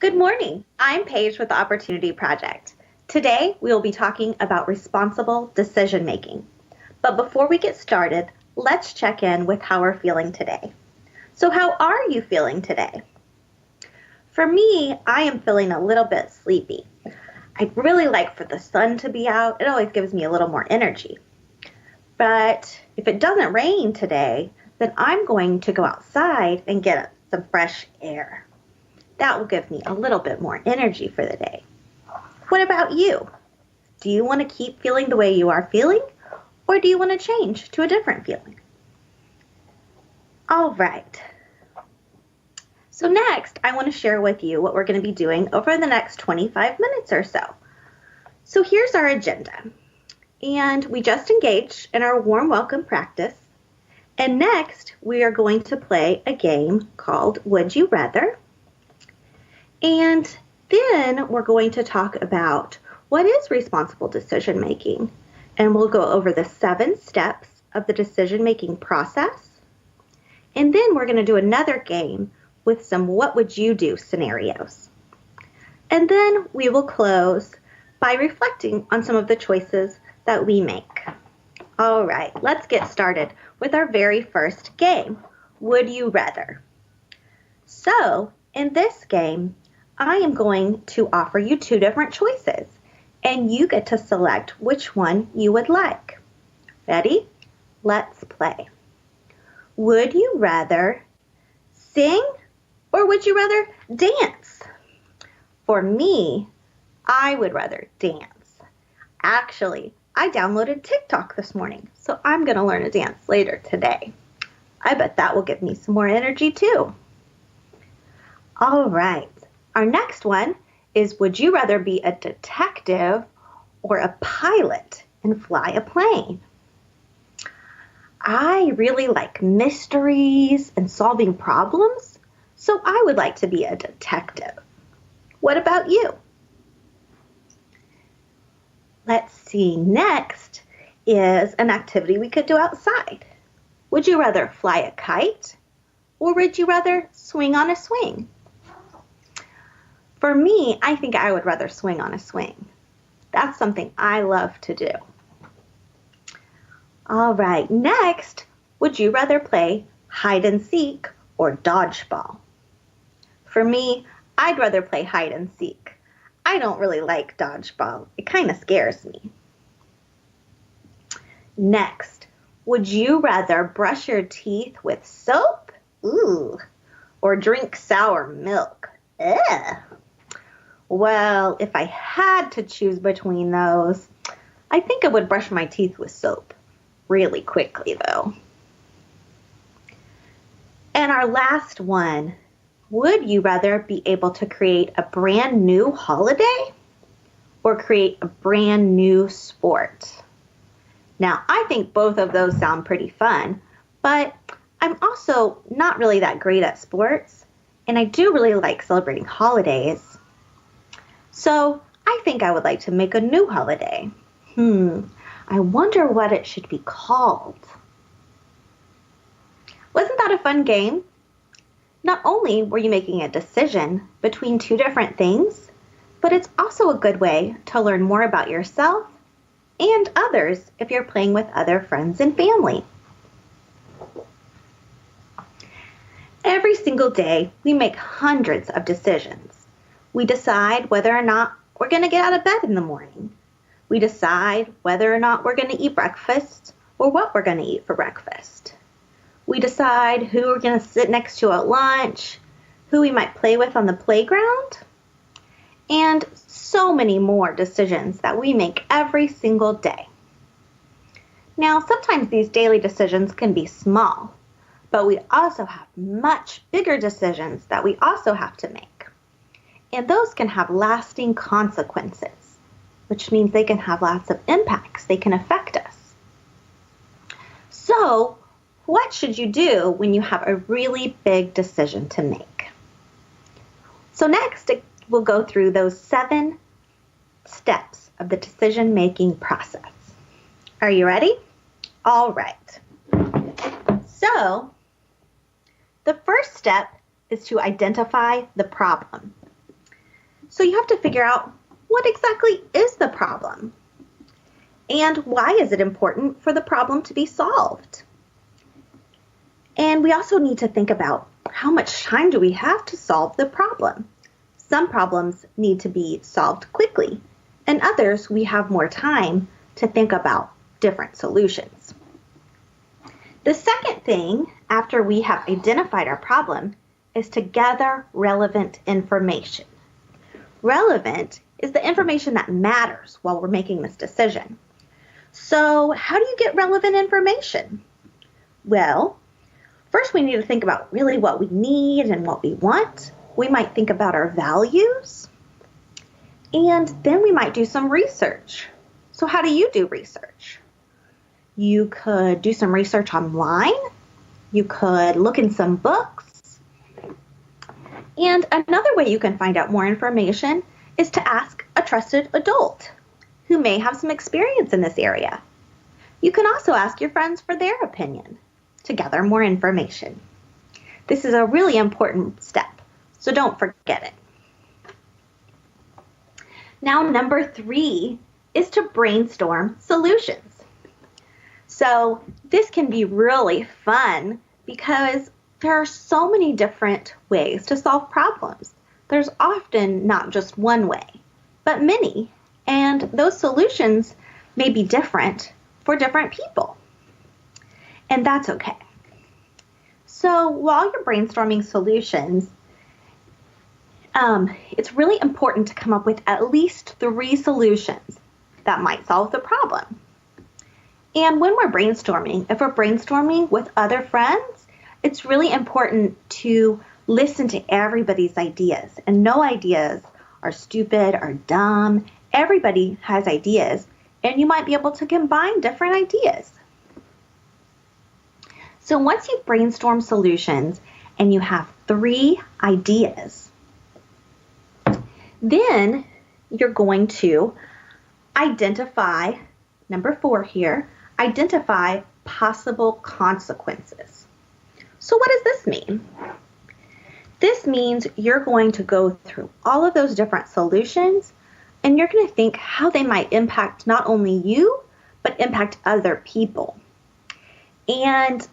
Good morning. I'm Paige with the Opportunity Project. Today, we will be talking about responsible decision making. But before we get started, let's check in with how we're feeling today. So how are you feeling today? For me, I am feeling a little bit sleepy. I'd really like for the sun to be out. It always gives me a little more energy. But if it doesn't rain today, then I'm going to go outside and get some fresh air. That will give me a little bit more energy for the day. What about you? Do you want to keep feeling the way you are feeling, or do you want to change to a different feeling? All right. So next, I want to share with you what we're going to be doing over the next 25 minutes or so. So here's our agenda. And we just engaged in our warm welcome practice. And next, we are going to play a game called Would You Rather? And then we're going to talk about what is responsible decision making. And we'll go over the 7 steps of the decision making process. And then we're going to do another game with some what would you do scenarios. And then we will close by reflecting on some of the choices that we make. All right, let's get started with our very first game, Would You Rather? So in this game, I am going to offer you 2 different choices, and you get to select which one you would like. Ready? Let's play. Would you rather sing or would you rather dance? For me, I would rather dance. Actually, I downloaded TikTok this morning, so I'm going to learn to dance later today. I bet that will give me some more energy too. All right. Our next one is, would you rather be a detective or a pilot and fly a plane? I really like mysteries and solving problems, so I would like to be a detective. What about you? Let's see, next is an activity we could do outside. Would you rather fly a kite or would you rather swing on a swing? For me, I think I would rather swing on a swing. That's something I love to do. All right, next, would you rather play hide and seek or dodgeball? For me, I'd rather play hide and seek. I don't really like dodgeball. It kind of scares me. Next, would you rather brush your teeth with soap? Ooh, or drink sour milk? Ugh. Well, if I had to choose between those, I think I would brush my teeth with soap really quickly, though. And our last one, would you rather be able to create a brand new holiday or create a brand new sport? Now, I think both of those sound pretty fun, but I'm also not really that great at sports, and I do really like celebrating holidays. So I think I would like to make a new holiday. I wonder what it should be called. Wasn't that a fun game? Not only were you making a decision between 2 different things, but it's also a good way to learn more about yourself and others if you're playing with other friends and family. Every single day, we make hundreds of decisions. We decide whether or not we're going to get out of bed in the morning. We decide whether or not we're going to eat breakfast or what we're going to eat for breakfast. We decide who we're going to sit next to at lunch, who we might play with on the playground, and so many more decisions that we make every single day. Now, sometimes these daily decisions can be small, but we also have much bigger decisions that we also have to make. And those can have lasting consequences, which means they can have lots of impacts. They can affect us. So, what should you do when you have a really big decision to make? So next, we'll go through those 7 steps of the decision-making process. Are you ready? All right. So, the first step is to identify the problem. So you have to figure out what exactly is the problem and why is it important for the problem to be solved. And we also need to think about how much time do we have to solve the problem. Some problems need to be solved quickly, and others we have more time to think about different solutions. The second thing after we have identified our problem is to gather relevant information. Relevant is the information that matters while we're making this decision. So how do you get relevant information? Well, first we need to think about really what we need and what we want. We might think about our values, and then we might do some research. So how do you do research? You could do some research online. You could look in some books. And another way you can find out more information is to ask a trusted adult who may have some experience in this area. You can also ask your friends for their opinion to gather more information. This is a really important step, so don't forget it. Now, number 3 is to brainstorm solutions. So this can be really fun because there are so many different ways to solve problems. There's often not just one way, but many, and those solutions may be different for different people. And that's okay. So while you're brainstorming solutions, it's really important to come up with at least 3 solutions that might solve the problem. And when we're brainstorming, if we're brainstorming with other friends, it's really important to listen to everybody's ideas. And no ideas are stupid or dumb. Everybody has ideas, and you might be able to combine different ideas. So once you've brainstormed solutions and you have 3 ideas, then you're going to identify, number 4 here, identify possible consequences. So what does this mean? This means you're going to go through all of those different solutions and you're going to think how they might impact not only you, but impact other people. And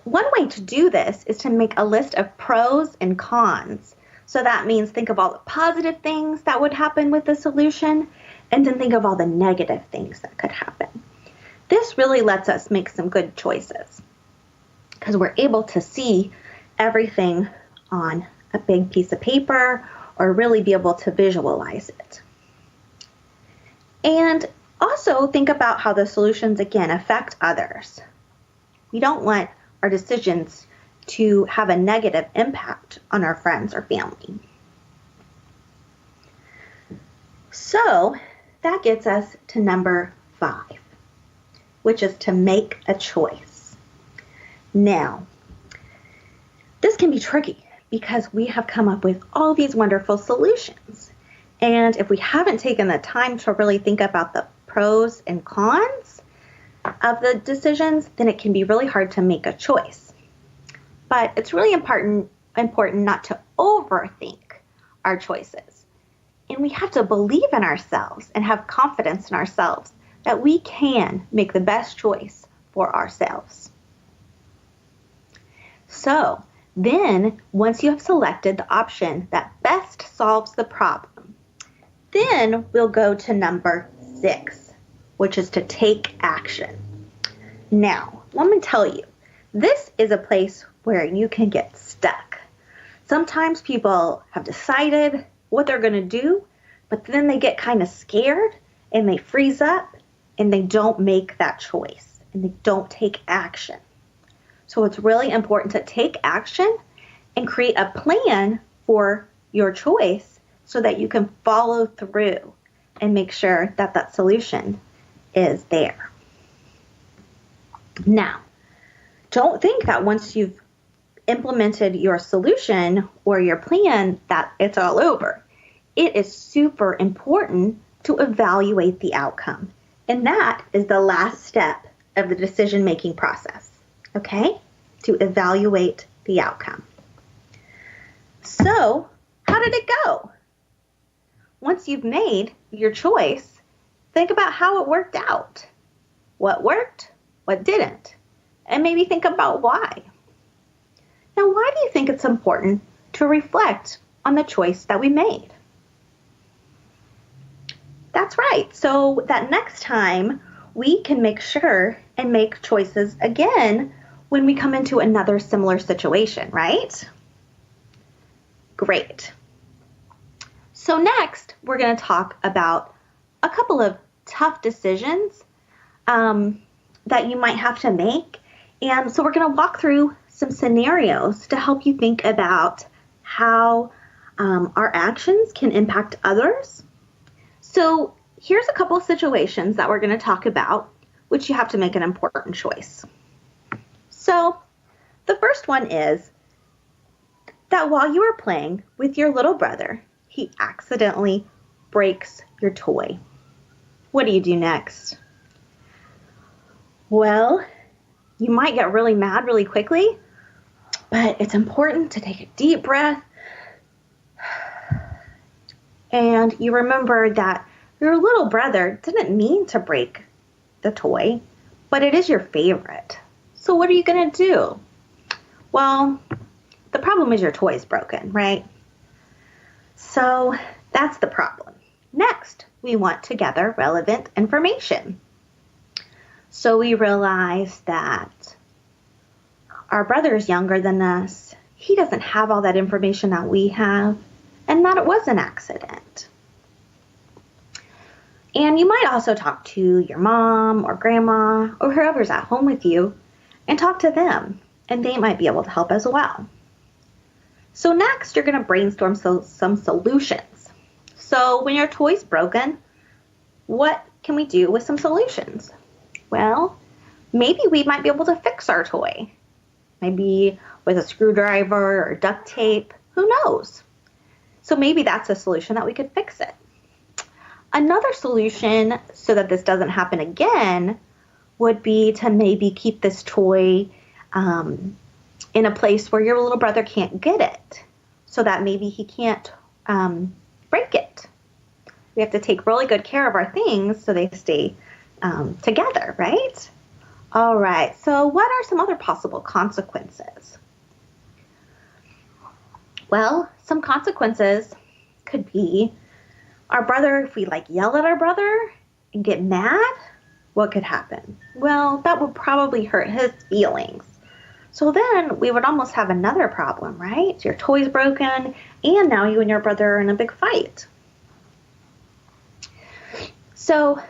one way to do this is to make a list of pros and cons. So that means think of all the positive things that would happen with the solution, and then think of all the negative things that could happen. This really lets us make some good choices because we're able to see everything on a big piece of paper or really be able to visualize it. And also think about how the solutions, again, affect others. We don't want our decisions to have a negative impact on our friends or family. So that gets us to number 5, which is to make a choice. Now, this can be tricky because we have come up with all these wonderful solutions. And if we haven't taken the time to really think about the pros and cons of the decisions, then it can be really hard to make a choice. But it's really important not to overthink our choices. And we have to believe in ourselves and have confidence in ourselves that we can make the best choice for ourselves. So then, once you have selected the option that best solves the problem, then we'll go to number 6, which is to take action. Now, let me tell you, this is a place where you can get stuck. Sometimes people have decided what they're going to do, but then they get kind of scared and they freeze up and they don't make that choice and they don't take action. So it's really important to take action and create a plan for your choice so that you can follow through and make sure that that solution is there. Now, don't think that once you've implemented your solution or your plan that it's all over. It is super important to evaluate the outcome. And that is the last step of the decision-making process, okay? To evaluate the outcome. So, How did it go? Once you've made your choice, think about how it worked out. What worked? What didn't? And maybe think about why. Now, why do you think it's important to reflect on the choice that we made? That's right. So that next time we can make sure and make choices again when we come into another similar situation, right? Great. So next, we're going to talk about a couple of tough decisions that you might have to make. And so we're going to walk through some scenarios to help you think about how our actions can impact others. So here's a couple of situations that we're going to talk about, which you have to make an important choice. So the first one is that while you are playing with your little brother, he accidentally breaks your toy. What do you do next? Well, you might get really mad really quickly, but it's important to take a deep breath. And you remember that your little brother didn't mean to break the toy, but it is your favorite. So what are you going to do? Well, the problem is your toy is broken, right? So that's the problem. Next, we want to gather relevant information. So we realize that our brother is younger than us. He doesn't have all that information that we have, and that it was an accident. And you might also talk to your mom or grandma or whoever's at home with you and talk to them, and they might be able to help as well. So next, you're going to brainstorm some solutions. So when your toy's broken, what can we do with some solutions? Well, maybe we might be able to fix our toy. Maybe with a screwdriver or duct tape, who knows? So maybe that's a solution that we could fix it. Another solution so that this doesn't happen again would be to maybe keep this toy in a place where your little brother can't get it, so that maybe he can't break it. We have to take really good care of our things so they stay together, right? All right, so what are some other possible consequences? Well, some consequences could be our brother, if we yell at our brother and get mad, what could happen? Well, that would probably hurt his feelings. So then we would almost have another problem, right? Your toy's broken, and now you and your brother are in a big fight. So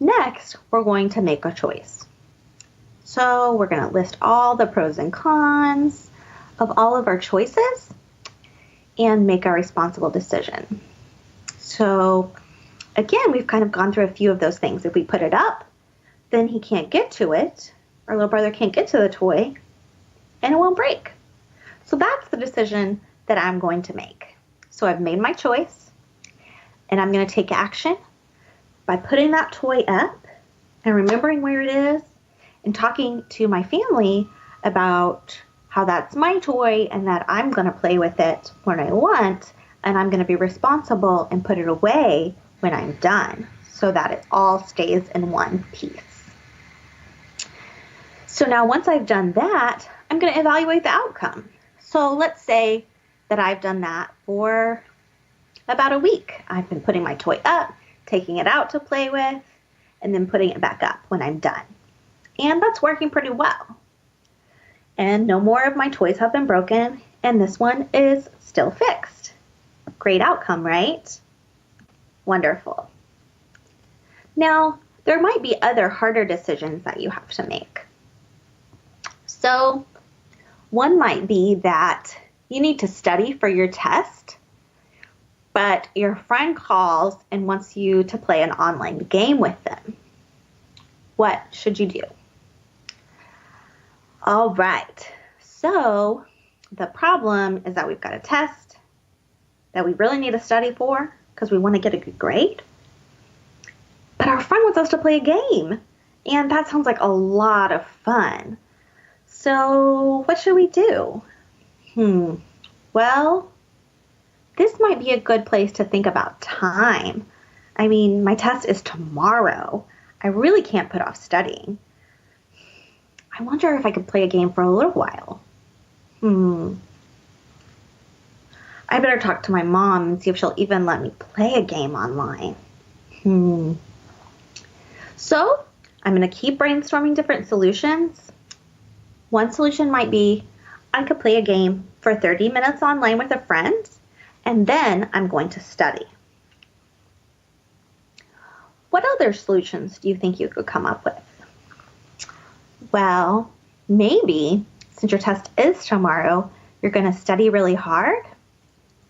next, we're going to make a choice. So we're going to list all the pros and cons of all of our choices and make a responsible decision. So again, we've kind of gone through a few of those things. If we put it up, then he can't get to it. Our little brother can't get to the toy, and it won't break. So that's the decision that I'm going to make. So I've made my choice, and I'm going to take action by putting that toy up and remembering where it is and talking to my family about how that's my toy and that I'm going to play with it when I want, and I'm going to be responsible and put it away when I'm done so that it all stays in one piece. So now once I've done that, I'm going to evaluate the outcome. So let's say that I've done that for about a week. I've been putting my toy up, taking it out to play with, and then putting it back up when I'm done. And that's working pretty well. And no more of my toys have been broken, and this one is still fixed. Great outcome, right? Wonderful. Now, there might be other harder decisions that you have to make. So, one might be that you need to study for your test, but your friend calls and wants you to play an online game with them. What should you do? All right, so the problem is that we've got a test that we really need to study for because we want to get a good grade. But our friend wants us to play a game, and that sounds like a lot of fun. So what should we do? Well, this might be a good place to think about time. I mean, my test is tomorrow. I really can't put off studying. I wonder if I could play a game for a little while. I better talk to my mom and see if she'll even let me play a game online. So, I'm going to keep brainstorming different solutions. One solution might be I could play a game for 30 minutes online with a friend, and then I'm going to study. What other solutions do you think you could come up with? Well, maybe since your test is tomorrow, you're going to study really hard,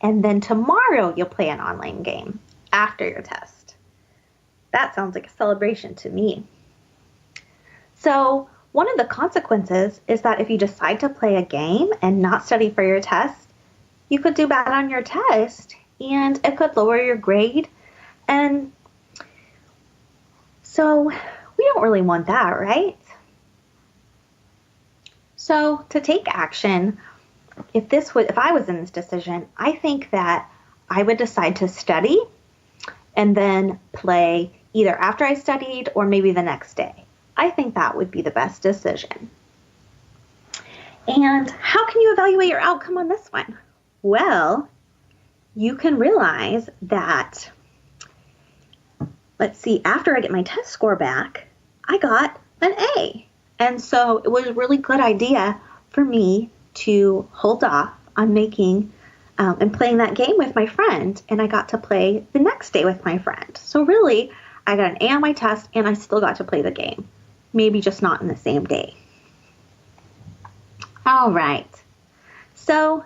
and then tomorrow you'll play an online game after your test. That sounds like a celebration to me. So one of the consequences is that if you decide to play a game and not study for your test, you could do bad on your test, and it could lower your grade. And so we don't really want that, right? So to take action, if I was in this decision, I think that I would decide to study and then play either after I studied or maybe the next day. I think that would be the best decision. And how can you evaluate your outcome on this one? Well, you can realize that, after I get my test score back, I got an A. And so it was a really good idea for me to hold off on making and playing that game with my friend, and I got to play the next day with my friend. So really, I got an A on my test, and I still got to play the game. Maybe just not in the same day. All right. So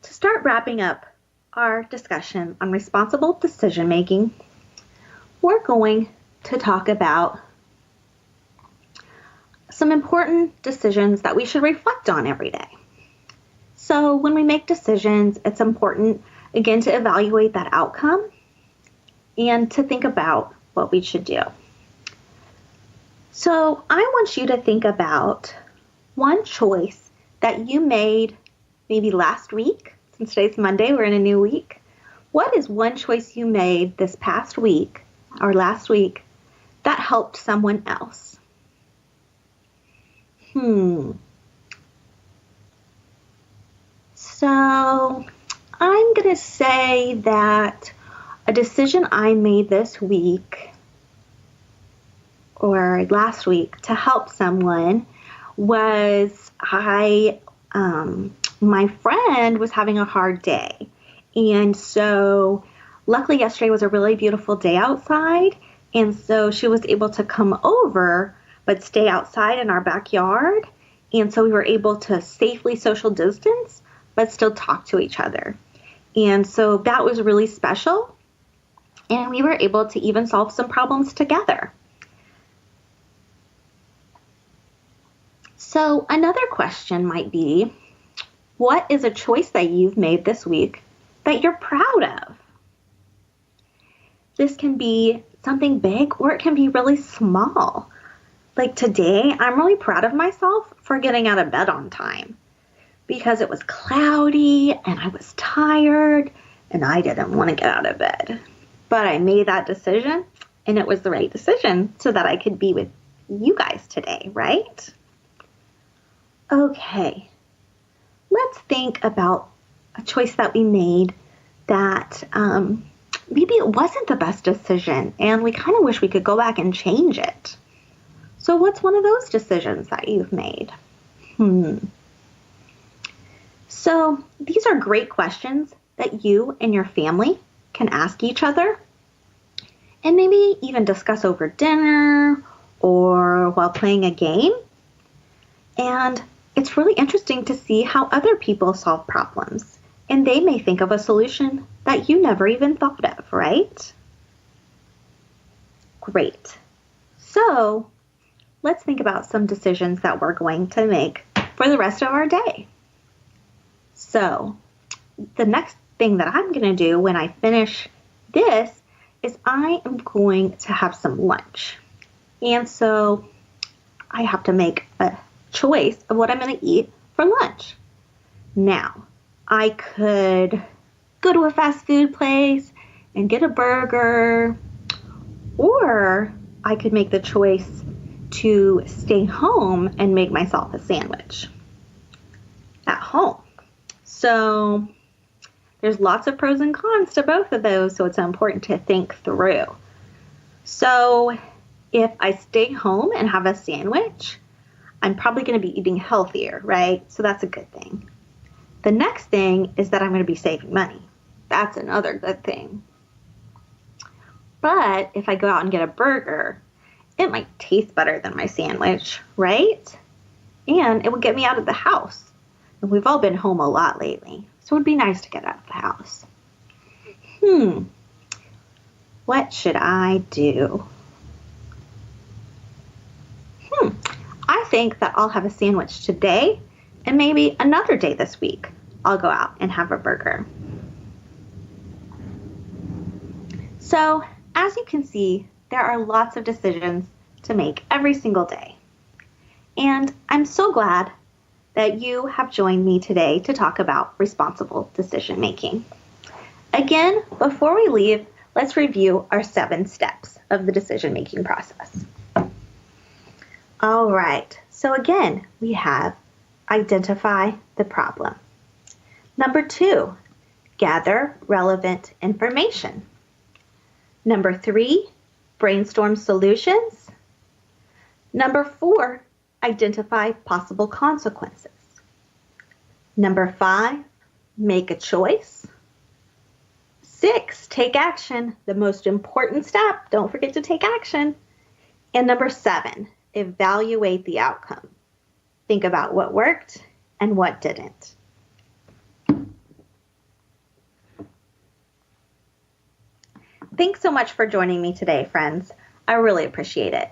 to start wrapping up our discussion on responsible decision making, we're going to talk about some important decisions that we should reflect on every day. So when we make decisions, it's important, again, to evaluate that outcome and to think about what we should do. So I want you to think about one choice that you made maybe last week. Since today's Monday, we're in a new week. What is one choice you made this past week or last week that helped someone else? So I'm going to say that a decision I made this week or last week to help someone was my friend was having a hard day. And so luckily yesterday was a really beautiful day outside. And so she was able to come over but stay outside in our backyard. And so we were able to safely social distance, but still talk to each other. And so that was really special. And we were able to even solve some problems together. So another question might be, what is a choice that you've made this week that you're proud of? This can be something big or it can be really small. Like today, I'm really proud of myself for getting out of bed on time because it was cloudy and I was tired and I didn't want to get out of bed. But I made that decision and it was the right decision so that I could be with you guys today, right? Okay, let's think about a choice that we made that maybe it wasn't the best decision and we kind of wish we could go back and change it. So what's one of those decisions that you've made? So these are great questions that you and your family can ask each other and maybe even discuss over dinner or while playing a game. And it's really interesting to see how other people solve problems. And they may think of a solution that you never even thought of, right? Great. So let's think about some decisions that we're going to make for the rest of our day. So the next thing that I'm going to do when I finish this is I am going to have some lunch. And so I have to make a choice of what I'm going to eat for lunch. Now, I could go to a fast food place and get a burger, or I could make the choice to stay home and make myself a sandwich at home. So there's lots of pros and cons to both of those, so it's important to think through. So if I stay home and have a sandwich, I'm probably going to be eating healthier, right? So that's a good thing. The next thing is that I'm going to be saving money. That's another good thing. But if I go out and get a burger, it might taste better than my sandwich, right? And it will get me out of the house. And we've all been home a lot lately, so it would be nice to get out of the house. What should I do? I think that I'll have a sandwich today, and maybe another day this week I'll go out and have a burger. So, as you can see, there are lots of decisions to make every single day. And I'm so glad that you have joined me today to talk about responsible decision making. Again, before we leave, let's review our 7 steps of the decision making process. All right, so again, we have identify the problem. Number 2, gather relevant information. Number 3, brainstorm solutions. Number 4, identify possible consequences. Number 5, make a choice. 6, take action, the most important step. Don't forget to take action. And number 7, evaluate the outcome. Think about what worked and what didn't. Thanks so much for joining me today, friends. I really appreciate it.